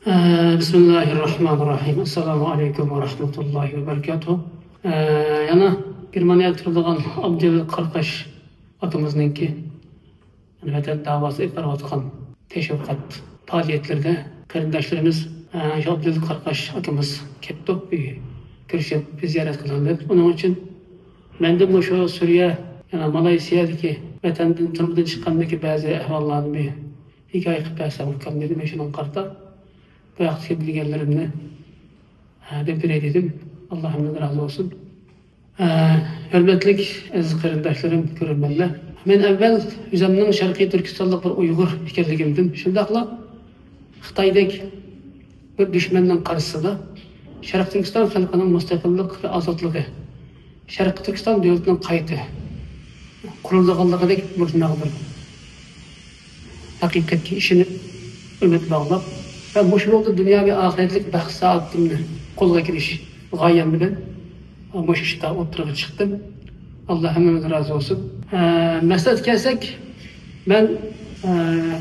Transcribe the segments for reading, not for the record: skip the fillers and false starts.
Bismillahirrahmanirrahim. Assalamu alaikum wa rahmatullahi wa barakatuh. Yana Germaniyada turadigan Abdul Qarqash akamizningki vatan davası etayotgan teşviqat faaliyetlerinde qarindoshlarimiz Abdul Qarqash akamiz ketdi, ko'rishib ziyorat qilindi. Uning uchun menda shu Suriya, yana Malayziyadagi vatandan turmudan chiqqandagi ba'zi ahvollarni hikoya qilib bersam dedim. Shundan qarta bu yaxshi bilganlarimni deb dedim. Allohimdan razı olsun. Hürmetlik aziz qarindoshlarim, ko'rganlar. Men avval o'zimning Sharqiy Turkistonlik bir Uyg'ur ekanligimdan, shundaqla Xitoydagi bir dushmanning qarshisida Sharq Turkiston xalqining mustaqillik va ozodligi, Sharq Turkiston davlatining qayta qurilganligidek bir haqiqatga ishonib, umid bog'lab ve bu yolda dünya ve ahiretlik baxt saatimni qo'lga kirish g'oyam bilan bu ishda o'tirib chiqdim. Alloh hammadan razı olsun. Maslhat kelsak, ben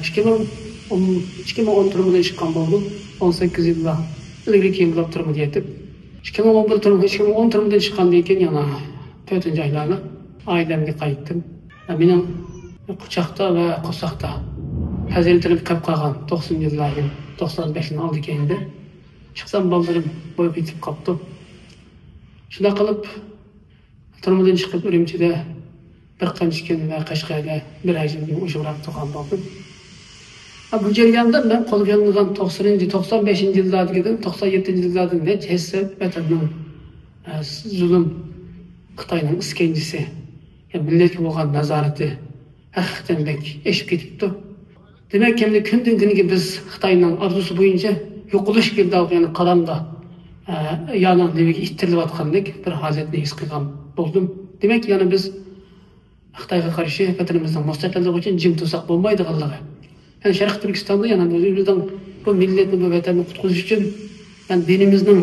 2010 chiqqan bo'ldim. 18 yilda ilgari kiyimlab turib yetib. 2010 turmudan chiqqandan keyin yana 4-oylarda oilamga qaytdim. Mening quchoqda va qo'saqda fazilatim qolib qolgan 90 yillarga 95'in aldı kendi. Çıksam baldırım boyup itip kaptı. Şuna kalıp turmudan çıkıp Ürümçi'de bir qancha ve Qashqarga bir aydan uçurak to'qan bo'ldim. Bu jarayonda ben qo'llangan 95 yillardagidan 97 yillardan nechasi vatanning zulm Xitoyning iskanjisi, millatga bo'lgan nazorati haqiqatan eshib ketibdi. Demek ki günden güne biz Xitoyning arzusu boyunca yo'qolish girdobida, yani qalamda yana nimaga ittirilib atqandek bir holatni his qilgan bo'ldim. Demek yani biz Xitoyga qarshi vatanimizning mustaqilligi uchun jim tursak bo'lmaydiganligi. Yani Sharq Turkistonda yana o'zimizning bu millatni, bu vatanni qutqizish uchun yani dinimizning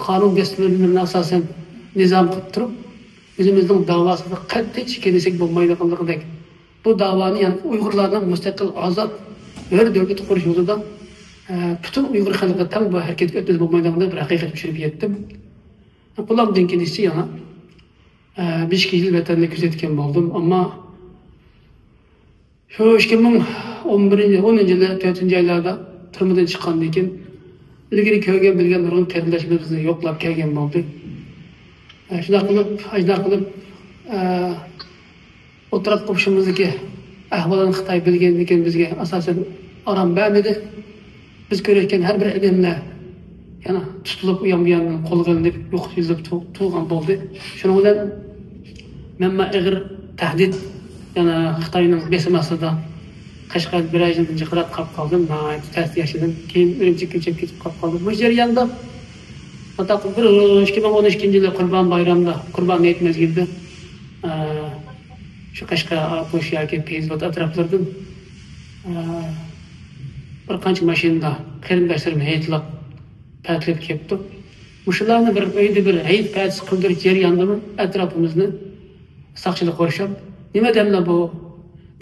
qonun dasturlarini asosan nizom qilib turib, o'zimizning davosida qat'iy kelsak bo'lmaydiganligidek bu davani, yani Uyg'urlarning mustaqil azod bir davlat qurish yo'lida bütün Uyg'ur xalqi tam bu harakatga o'tkazib bo'lmaydiganida bir haqiqat tushunib yetdim. Bulardan keyin yana 5 yil vatanni kuzatgan bo'ldim, ammo shu 2010 yili 4-oylarda turmudan chiqqandan keyin ilgari ko'rgan bilgan nurg'un qarindoshlarimizni yo'qlab kelgan bo'ldik. Shunday qilib o'tirib qo'shimizdagi ahvolni Xitoy bilgandan keyin bizga asosan orom bermadi. Biz ko'rayotgan har bir odamlar yana tutilib u yoq-bu qo'lga olinib yo'qotilib tug'ilgan bo'ldi. Shuning bilan men ig'ir tahdid, yana Xitoyning besim ostida Qashqar bir aydan jiqrab qolib qoldim. 4 yoshdan keyin Urumchiga ko'chib ketib qolib qoldim. Bu jarayonda 2012-yilda Qurbon bayramida, Qurbon hayit mezgilida şu Qashqar qo'sh yoki Pezvot atroflaridan bir qancha mashinada qarindoshlarim hayitlab patlab ketdi. O'shalarni bir uyda bir hayit pats qildirish jarayonida atrofimizni saqchilik qilishib, nima demlar bu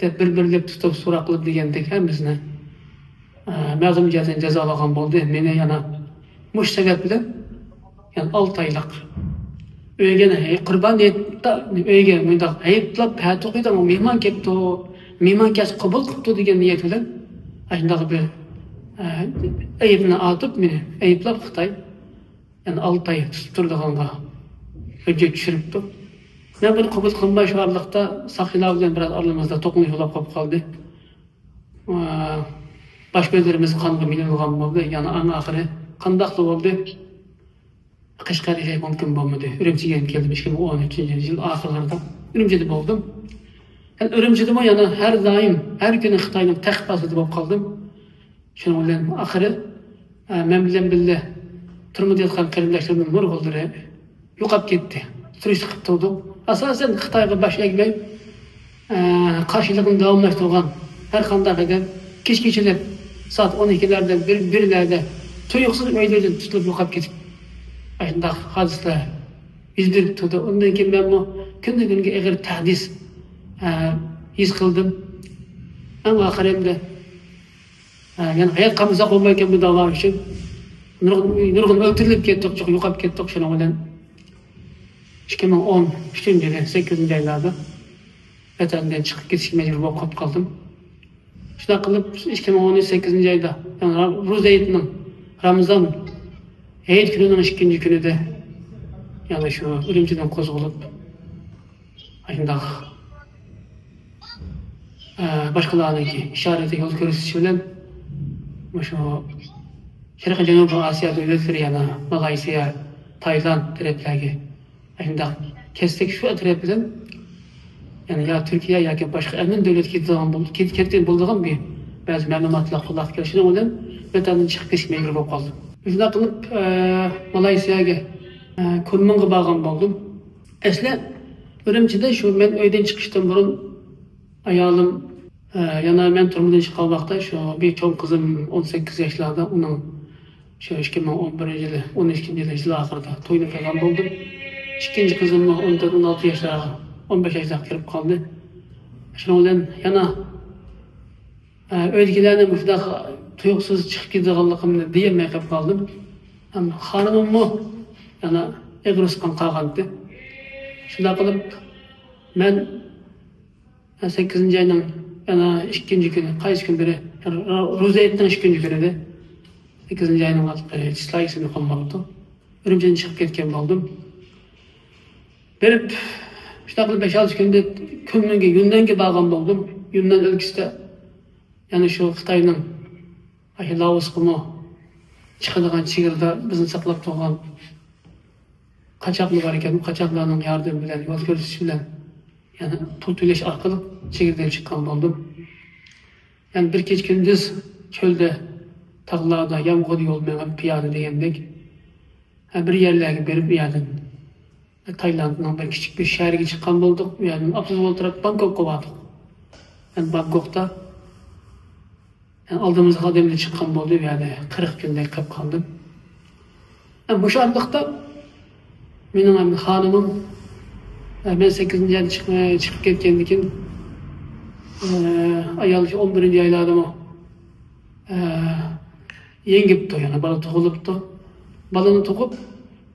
deb bir-birlab tutib so'roq qilib degandek hammamizni ma'zum jazolagan bo'ldi. Meni yana mush sabab bilan yani 6 oylik öyle Qurbon hayitda uyga bundoq hayitlab pat o'qiydi, mehmon kelibdi, mehmon kelib qabul qilibdi degan niyat bilan shunday bir ayibni atib meni ayiblab Xitoy yani 6 oy tutib turdiganga hujjat tushiribdi. Men buni qabul qilmay shu orliqda saxiylar bilan biroz oralimizda to'qnashuv bo'lib qoldi. Bosh ko'zlarimiz qonga milangan bo'ldi. Yani eng oxiri qandoqli bo'ldi? Qashqarga şey mümkün bo'lmadi. Urumchiga keldim 2013-yil oxirlarida. Urumchida bo'ldim. Urumchida yana har doim har kuni Xitoyning taqpasida bo'lib qoldim. Shuning bilan oxiri men bilan birga turmuda yotgan qarindoshlarimning nurg'ullari yo'qolib ketdi. Surish qilib turdim. Asosan Xitoyga bosh egmay qarshiligini davomlashtirgan har qanday qilgan kechgachalar soat 12'lerde, 1'lerde tuyuqsiz uylardan tutilib yo'qolib ketib Aslında hadisler izdirip turdu. Ondan keyin ben bu kunga ig'ir tahdis his qildim. Ama oxirimda Yani hayat kamıza olmayken bu dava için nurgun öldürülüp kettik, çok yuqap kettik. Şuna bilen 2013 yılı 8. aylarda vatanidan chiqib ketish mecbur bo'lib qoldim. Shuna qilib 2018 ayda, yani ro'za hayitining Ramazon hayit kunining 2 kunida yana shu Urumchidan qo'zg'alib shundoq boshqalarniki ishoratiga yo'l ko'rsatish bilan shu Sharqiy Janubiy Osiyoda o'zlari yana Malayziya, Tayland taraflariga shundoq kesdik. Shu taraf bilan yani ya Türkiye yoki boshqa amin davlatga ketgan bo'lgan bir ba'zi ma'lumotlar quloq kelishini bilan vatandan chiqib ketish mejbur bo'lib qoldim. Shunday qilib Malayziyaga kunminga borgan bo'ldim. Asli Urumchida shu men uydan chiqishdan burun ayolim yana men turmushdan chiqqan vaqtda shu bir cho'ng qizim 18 yoshlarda uning shu 2011 yili 12 yil oxirida to'yni qilgan bo'ldim. Ikkinchi qizim 16 yoshlarda 15 yaşda kirib qoldi. Shuning bilan yana o'zgalarni mushundoq tuyuqsiz chiqib ketganligimni deyolmay qolib qoldim. Ammo xonimimmi yana egrisqon qolgandi. Shunday qilib men 8 ayning yana 2 kuni, qaysi kun biri ro'za hayitining 2 kunida 8 ayning isloyisini qolmabdi. Urumchidan chiqib ketgan bo'ldim. Berib Şuna qilib 5-6 kunda kunga Yunnanga borgan bo'ldim. Yunnan o'lkasida yana shu Xitoyning Laosqimi chiqadigan chegirda bizni saqlab turgan qochoqlar bor ekan. Qochoqlarning yordami bilan yo'l ko'rsatish bilan yana pul to'lash orqali chegirdan chiqqan bo'ldim. Yani bir kech kunduz cho'lda, tog'larda yomg'ir yo'l bilan piyoda degandek bir yerlarga berib yerdan Taylandning bir kichik bir shahriga chiqqan bo'ldik. Yani avtobus o'tirib Bangkokka bordik. Yani Bangkokda oldimizga odamlar chiqqan bo'ldi. Yani 40 kunday qolib qoldim. Yani bu shundoqda mening xonimim men 8 yilda chiqib ketgandan keyin ayol 11 oylarda yengibdi, yani bola tug'ilibdi. Balani tug'ib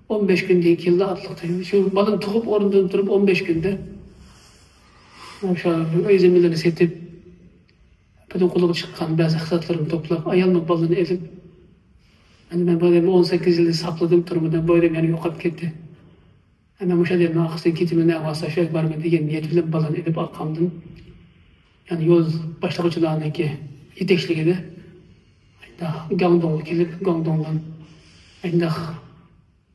15 günden keldi atlıqda. Şu balın tuğup orundan durup 15 günde özlemelerini setip bütün kulağı çıkan bazı kısatlarını toplap ayalma balını edip yani ben böyle 18 yılda sakladım durumda böyle yani yokup gitti. Hemen müşahederin arkasından gittiğimde ne varsa şöyle var mı diye niyet bilen balını edip arkamdan yani yol başlangıçlarındaki yetekçiliği de Guangdong'a gelip Guangdong'dan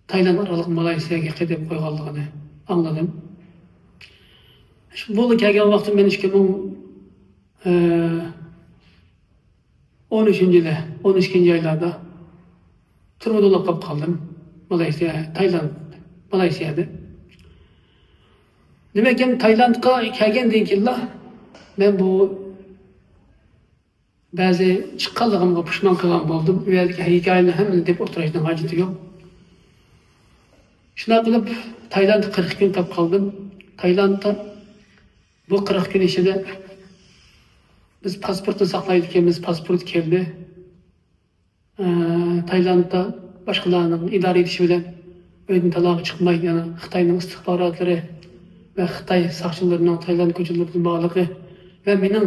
Tayland aralık Malayziyaga qedip qo'yganligini angladim. Bu kelgan vaqtim men 2013 yili 12 oylarda turmuda bo'lib qolib qoldim. Tayland, Malayziyada. Demak, Taylandga kelgandan keyin men bu ba'zi chiqqanligimga pushmon qilgan bo'ldim. Bu yerga hikoyani hammani deb o'tirishdan hojati yo'q. Şuna qilib Taylandda 40 kun qolib qoldim. Taylandda bu 40 kun ichida biz pasportni saqlaydi ekanmiz, pasport keldi. Taylandda boshqalarning idora etishi bilan uydan taloq chiqmay, yana Xitoyning istixborotlari va Xitoy soqchilarining Tayland ko'chilariga bog'liqi va mening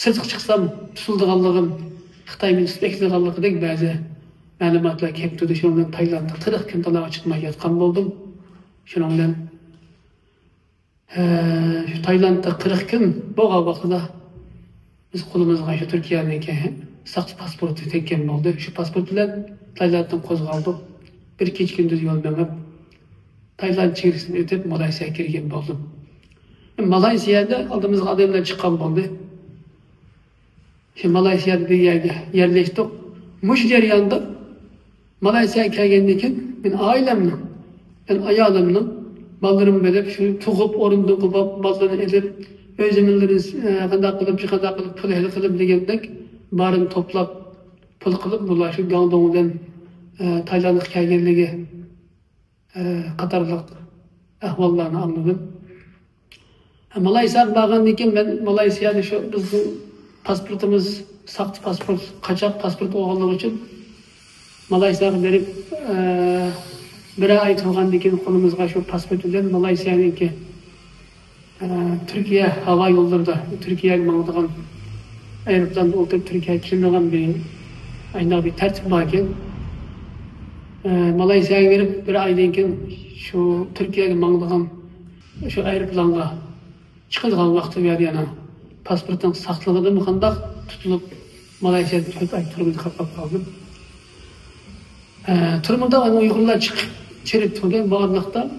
sidq chiqsam tutilganligim, Xitoy meni tutmaganligidek ba'zi ma'lumotlar kelib turdi. Shuning bilan Taylandda 40 kun taloq chiqmay yotgan bo'ldim. Shuning bilan şu Taylandda 40 kun bo'lgan vaqtida biz qo'limizga shu Turkiyaniki saqchi pasporti tekkan bo'ldi. Shu pasport bilan Taylanddan qo'zg'aldik. Bir kech kunduz yo'l berib Tayland chegarasini o'tib Malayziyaga kirgan bo'ldim. Malayziyada oldimizga odamlar chiqqan bo'ldi. Shu Malayziyada bir yerga yerleştik. Mush jarayonda Malayziyaga kelgandan keyin men oilamni, men ayolimni balalarım berib shu tug'ib o'rinda qilib balalarni edib o'zimizlarimiz qanday qilib pul qilib degandek barini to'plab pul qilib bular shu Guangdongdan Taylandga kelganligi qatorliq ahvollarni anladim. Malayziyaga borgandan keyin men Malayziyada shu bizning pasportimiz sakt pasport, kaçak pasport olganlığı için Malaysiyaga berip bir ay turgandan keyin kolumuzga şu pasport bilen Malaysiyanınki Türkiye hava yollarida Türkiye'ye mangdigan aeroplanda o'tirib Türkiye'ye keladigan bir tertip var ekan. Malaysiyaga berip bir aydan keyin şu Türkiye'ye mangdigan şu aeroplanga chiqadigan vaqti berdi yana pasportning saqligida qandaq tutulup Malaysiyada 4 ay turib qoldim. Turmada Uyg'urlar chiqib cherib turgan barliqda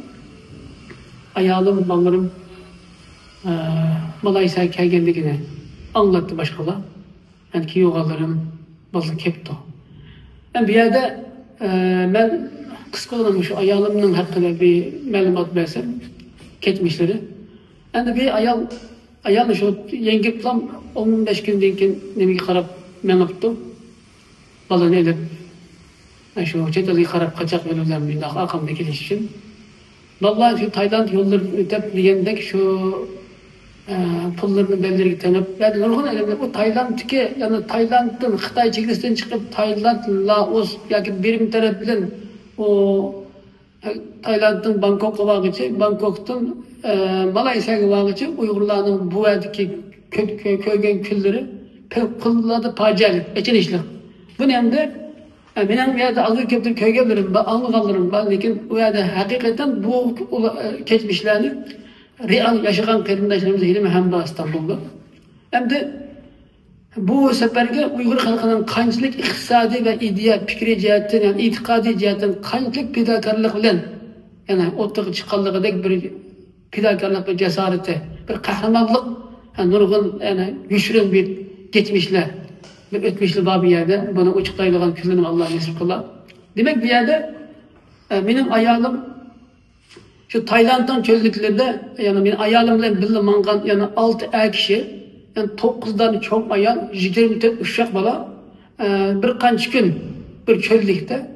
ayolim, balalarım Malaysiyaga kelganligini anlattı boshqalar. Yani kuyovlarım bazı kepti. Bu yerda men qisqagina shu ayolimning haqida bir ma'lumot bersam, ketmishlari. Endi bir ayol shu yengib bilan 15 kundan keyin nimaga qarab menibdi. Balani elib şu chetga qarab qochoq bo'lgan bundoq aqamda kelish uchun. Vallahi şu Tayland yolları ötep degandek şu pullarını belirli tanıp, yani nurgun elimde bu Tayland'daki, yani Tayland'ın Xitay çekilisinden çıkıp Tayland, Laos, yani birim taraf bilen o Tayland'ın Bangkok'a bağıcı, Bangkok'tan Malaysiya'ya bağıcı Uygurlarının bu yerdeki köygen külleri pullarda pacaylık, geçen işler. Bu nemde benim bir yerde algı köptür köyge bilirim, anlıqalırım, lakin o yerde hakikaten bu geçmişlerini real yaşayan kırımdaşlarımız hilmi hem de İstanbul'da. Hem de bu seferge Uygur halkının kançılık iktisadi ve ideya, fikri cihetten, yani itikadi cihetten kançılık pidakarlık bilen, yani otuğu çıkallıqdaki bir pidakarlık ve cesareti, bir kahramanlık, yani nurgun, yani güçlü bir geçmişler, bir ötmüşlü var bir yerde, bunu uçuklayılan küllerim Allah nasip kılar. Demek bir yerde benim ayağım şu Tayland'dan çöldüklerinde, yani benim ayağımla birlikte mangan, yani 6 kişi, yani 9'dan çok ayağım, 24 uşak bala, bir kaç gün bir çöldükte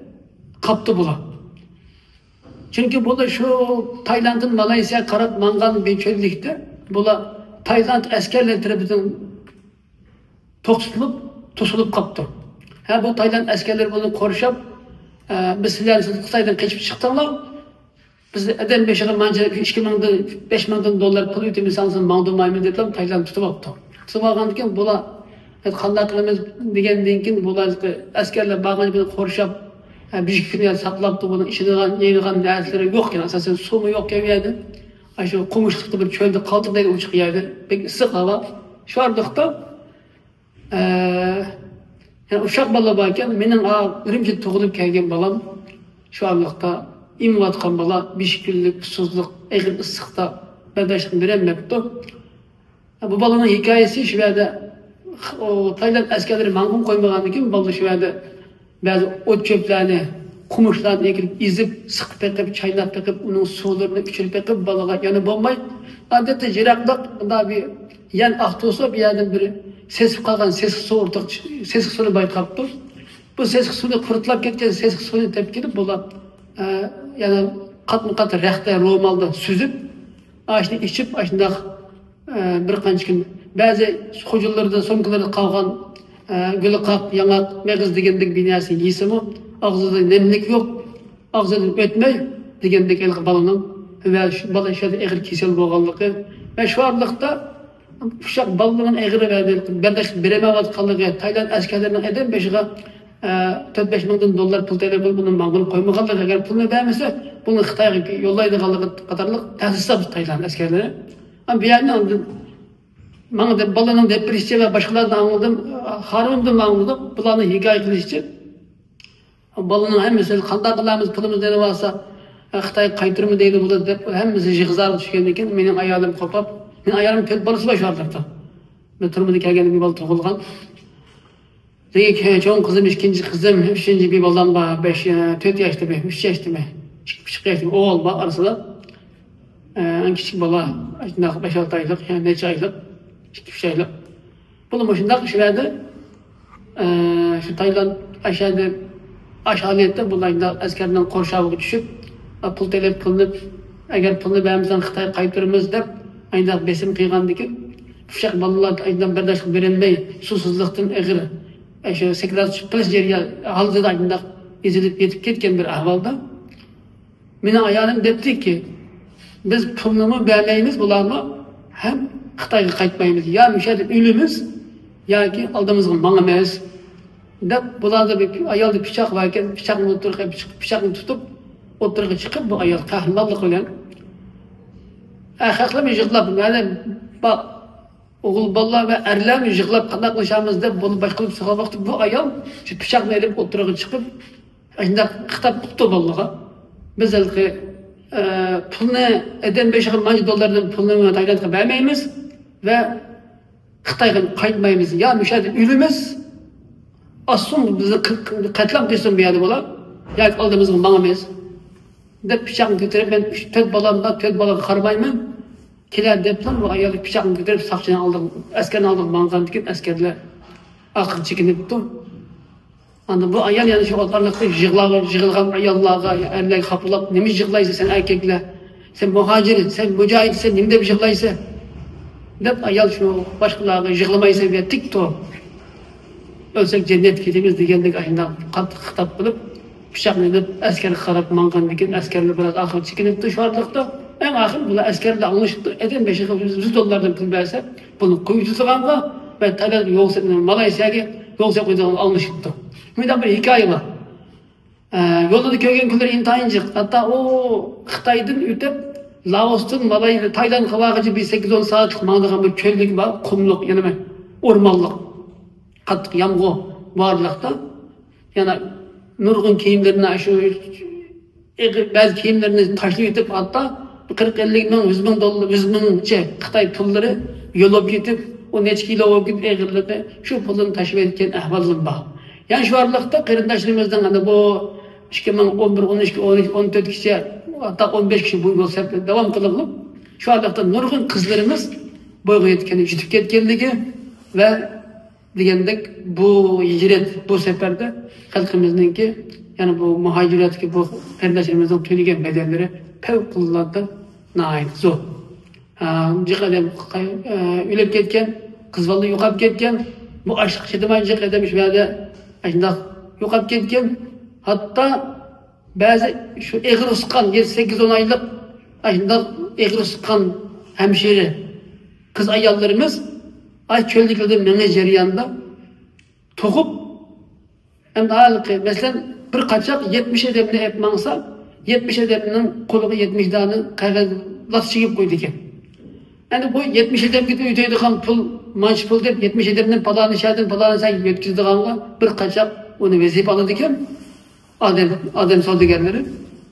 kaptı bula. Çünkü bu da şu Tayland'ın Malaysiya karab mangan bir çöldükte, bula Tayland askerler tarafından tutulup kaptı. Ha bu Tayland askerleri bunu koruşup, biz sizler Xitaydan kaçıp çıktılar. Biz eden 5 milyon dolar pul ötemiz alsın mağdurmayımız dediler, Tayland tutup aptı. Tutup algandan keyin bula qanday qilamiz degenden keyin bular askerler bağlanıp koruşup, bir gün saklaptı bunu, işidigan, yeydigan narsaları yok yani, asasen su mu yok yerde. Şu kumuşlukta bir çölde kaldık da uçuk yerde, pek ısık hava. Şu ardıkta yani uşak bala varken benim Ürümçi tuğulup kelgen balam şu anlıkta imvatkan bala bişküllük, susuzluk, egin ısıkta bebeşlik veremepti. Bu balanın hikayesi şu yerde o Tayland askerleri mangum koymagandan keyin bala şu yerde bazı ot çöplerini, kumuşlarını ekip izip, sıkıp ekip, çaynap ekip, onun sularını içirip ekip balaga yani bombay. Adette jiraklık da bir yan ahtı olsa bir yerden biri sesip kalgan sesik su ortak, sesik suyunu bayqaptı. Bu sesik suyunu kurutulap ketken sesik suyunu tepkilip bula yani kat rəxtə romalda süzüp aşını içip aşında bir qanç gün bazı xo'jalarda somkalarda qalgan gülü qaq, yanaq, meğiz degendek binası yesimi ağzıda nemlik yok, ağzıdan ötmey degendek el balanın ve bala şöyle egir kesel bolganlığı ve şu arlıqda uşak balığının eğri verdi. Berdaş biremevat kalığı Tayland askerlerinin eden beşiğe 4-5 milyon dolar pul talep bunun mağdurunu koymaganlar. Eğer pulunu vermese bunu Xitay'a yollaydı kalığı kadarlık tahsisat Tayland askerleri. Ama bir yerden anladım. Bana da balığının depresya ve başkalarından anladım. Harun'dan anladım. Bulanı hikaye kılışçı. Balığının hem mesela kanda kılağımız pulumuz ne varsa Xitay kaytırımı değil bu da hem mesela jigzar düşkendikken benim ayağım kopap men ayağım tel balası var şu ardakta. Ben turmada kelgende bir bal to'g'ilgan. Lekin cho'ng qizim, ikkinchi qizim, uchinchi bir balam bor, 4 yoshda, 3 yoshda, 2 yoshda o'g'il bor orasida. Eng kichik bola 5-6 oylik, yani necha oylik, 2-3 oylik. Bular shundaq ishlardi. Şu Tayland aşağıda bulayda askerden qo'rshaviga tushib, pul talab qilinib, agar pulni bermasdan Xitoy qaytaramiz deb ayndaq besim qilgandan keyin Uşak balalar aydan berdaşlık verilmey, susuzluktan egir, şu sekreter polis yeriye halde da ayında ezilip yetip ketken bir ahvalda. Mine ayalım depti ki, biz pulnumu vermeyimiz bularma hem Xitayga qaytmaymiz. Ya müşahede ölümüz, ya ki aldığımızın bangamaz. Dep bularda bir ayalda bıçak varken bıçakını tutup oturuğa çıkıp bu ayal kahramanlık bilen haklı mı yıklap yani bak oğul balla ve erler mi yıklap kanaklaşamız dep bunu başkalıp sıkılmaktı bu ayal bıçakla elip oturuğa çıkıp ancak kitap tuttu ballağa biz elki pulunu eden $5 pulunu Tayland'a vermeyimiz ve Xitayga qaytmaymiz. Ya müşahede ölümüz aslında bizi katlam kılsın bir yerde bola. Ya aldığımızın bangamayız. Dep bıçağını götürüp ben 4 balamı karmayman. Kiler dep lan bu ayalı bıçağını götürüp sakçını aldım. Askerini aldım bangan dikin askerler akıl çekinip tuttum. Anda bu ayal yani şu otarlıkta jığılgan ayallarga erler kapılap nemi jığlaysa sen erkekler. Sen muhaciri, sen mücahit, sen nimde bir jığlaysa. Dep ayal şu başkalarına jığlamaysa bir tik to. Ölsek cennet gidemiz degendik ayından kitap bulup bıçakını edip askerlik karab mangan dikin askerli biraz akıl çekinip dışarılıkta en ahir bula askerle anlaşıldı. Eden $500 pul verse bunu kuyucusuğanға ve Tayland yoksa Malaysiya'ya yoksa kuyucusuğanға anlaşıldı. Bundan bir hikaye var. Yolda köygen külleri intayıncık. Hatta o Xitay'dan ötep Laos'tan Malay Tayland'a varıcı bir 8-10 saatlik mağdırgan bir çöllük var. Kumluk yani ormanlık. Kattık yamgı varlıkta. Yani nurgun kiyimlerini şu bazı kiyimlerini taşlayıp edip hatta 40-50 bin, 100 bin dolar, 100 bin Xitay pulları yolup gidip o neç kilo o gün eğirledi. Şu pulunu taşıp edilken ahvalım var. Yani şu varlıkta kırındaşlarımızdan hani bu 2011, 12, 13, 14 kişi hatta 15 kişi bu yol devam kılalım. Şu varlıkta nurgun kızlarımız boyga yetkeni, jitip ketkenligi ve degendek bu hicret bu seferde halkımızdaki yani bu muhaciratki bu kardeşlerimizin töleyen bedelleri fevkalade nayet zor. Jıkadem ölüp ketken, kız vallahi yo'qolib ketken, bu aşk şidamay jıkademiş veya aşında yo'qolib ketken, hatta bazı şu egri uskan 7-8-10 aylık aşında egri uskan hemşire kız ayallarımız ay çöldükleri mene jarayanda to'qib endi halqi mesela bir qachoq 70 edemni ep mangsa 70 edemning qo'liga 70 dani qog'oz chigib qo'ydi ekan. Endi bu 70 edemga o'taydigan pul, manch pul deb 70 edemdan paloni shadin paloni say yetkizdiganga bir qachoq uni vazifa oladi ekan. Odam savdogarlari.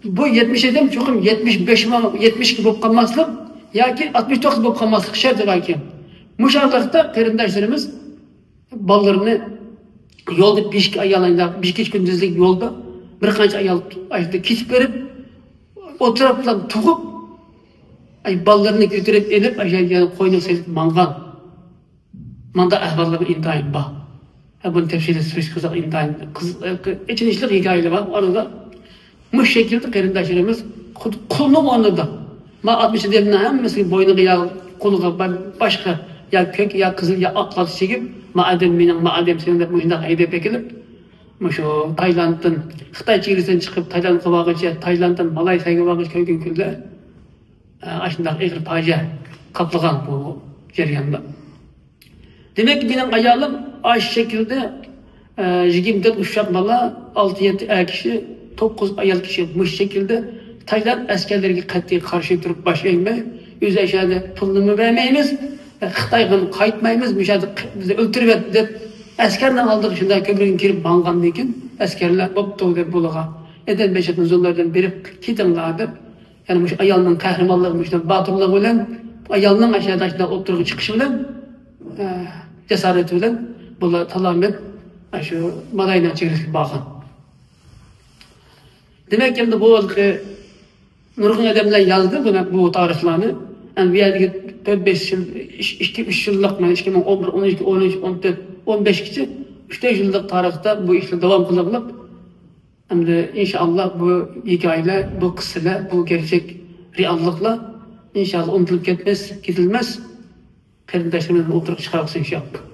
Bu 70 edem cho'qim 75 70 bo'lib qolmaslik yoki 69 bo'lib qolmaslik shart ekan. Muşarlıkta kırındaşlarımız ballarını yolda bir ayalında, bir gündüzlük yolda birkaç ayal kesip verip o taraftan tutup ballarını götürüp elip koyunu sezip mangan. Manda ahvalları intihayın var. Bunun tefsiri süreç kızak intihayın. İçin işlik hikayeleri var. Orada bu şekilde kırındaşlarımız kulunun onunda. Ma 60 demine hemmesi boynu ya koluğa başka ya kök ya kızıl ya aklat çekip madem senin de mujda aydep ekilip şu Tayland'dan Xitay çevresinden çıkıp Tayland'a varıcı Tayland'dan Malaysiya'ya varıcı köygen küller aşında egir paja kaplagan bu jarayanda. Demek ki benim ayalım aş şekilde 24 uşak bala 6-7 kişi 9 ayal kişi bu şekilde Tayland askerlerine kat'i karşı durup baş eğme yüz aşağıda pulunu vermeyiniz Xitayga qaytmaymiz, müşahede bizi öldürüp et deb askerden aldık şunda köprüden kirip bangan dekin askerler boptu deb bulağa eden beşetin zullardan berip ketinglar deb yani şu ayalının kahramanlığı şu batırlığı bilen ayalının aşağıda oturup çıkışı bilen cesareti bilen bula talamet şu Malayna çevresi bağın. Demek ki bu nurgun adamlar yazdı bu tarihlerini. Yani bir yerdeki 4-5 yıl, 2-3 yıllık mı, 2011, 12, 13, 14, 15 kişi 3-5 yıllık tarihte bu işle devam kılabilip şimdi inşallah bu hikayeler, bu kıssalar, bu gerçek reallıkla inşallah unutulup gitmez, gidilmez. Qarindaşlarımızla oturup çıkarıp iş yaptık.